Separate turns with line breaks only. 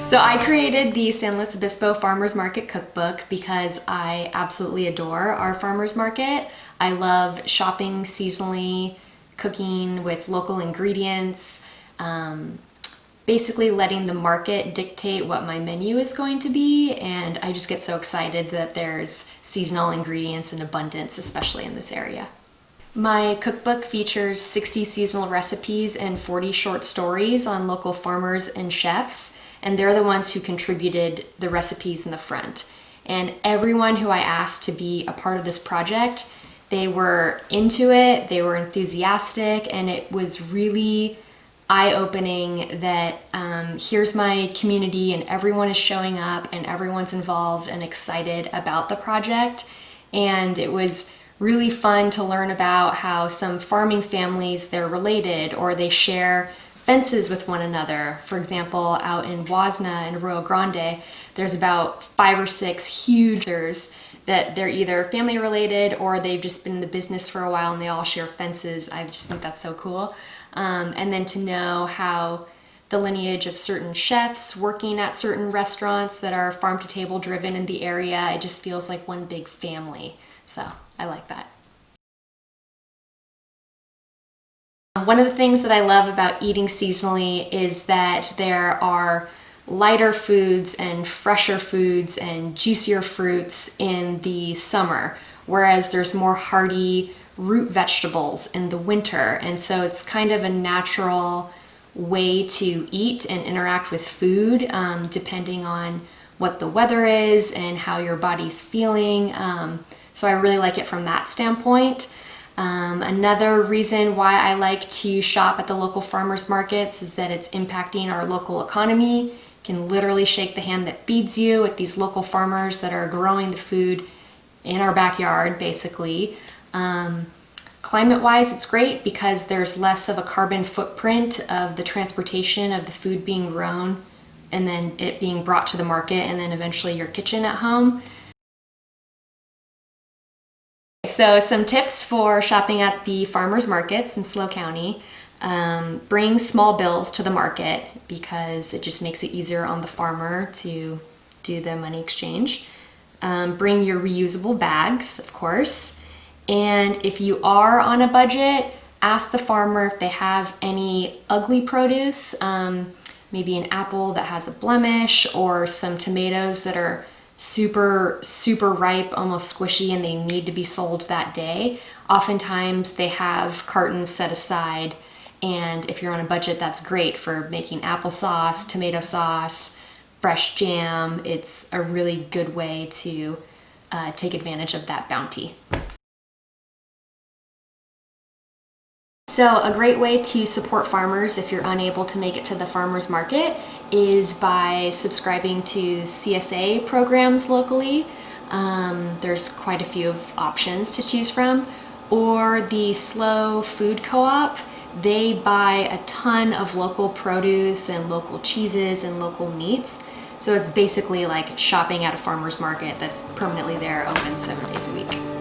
So I created the San Luis Obispo Farmers Market Cookbook because I absolutely adore our farmers market. I love shopping seasonally, cooking with local ingredients, basically letting the market dictate what my menu is going to be, and I just get so excited that there's seasonal ingredients in abundance, especially in this area. My cookbook features 60 seasonal recipes and 40 short stories on local farmers and chefs, and they're the ones who contributed the recipes in the front. And everyone who I asked to be a part of this project, they were into it, they were enthusiastic, and it was really eye-opening that here's my community and everyone is showing up and everyone's involved and excited about the project. And it was really fun to learn about how some farming families, they're related or they share fences with one another. For example, out in Wasna in Rio Grande, there's about 5 or 6 huge that they're either family related or they've just been in the business for a while and they all share fences. I just think that's so cool. And then to know how the lineage of certain chefs working at certain restaurants that are farm to table driven in the area, it just feels like one big family. So I like that. One of the things that I love about eating seasonally is that there are lighter foods and fresher foods and juicier fruits in the summer, whereas there's more hearty root vegetables in the winter. And so it's kind of a natural way to eat and interact with food, depending on what the weather is and how your body's feeling. So I really like it from that standpoint. Another reason why I like to shop at the local farmers markets is that it's impacting our local economy. You can literally shake the hand that feeds you with these local farmers that are growing the food in our backyard, basically. Climate-wise, it's great because there's less of a carbon footprint of the transportation of the food being grown and then it being brought to the market and then eventually your kitchen at home. So some tips for shopping at the farmers markets in SLO County. Bring small bills to the market because it just makes it easier on the farmer to do the money exchange. Bring your reusable bags, of course. And if you are on a budget, ask the farmer if they have any ugly produce, maybe an apple that has a blemish or some tomatoes that are super ripe, almost squishy, and they need to be sold that day. Oftentimes they have cartons set aside, and if you're on a budget, that's great for making applesauce, tomato sauce, fresh jam. It's a really good way to take advantage of that bounty. So a great way to support farmers if you're unable to make it to the farmers market is by subscribing to CSA programs locally. There's quite a few options to choose from. Or the SLO Food Co-op. They buy a ton of local produce and local cheeses and local meats. So it's basically like shopping at a farmer's market that's permanently there, open 7 days a week.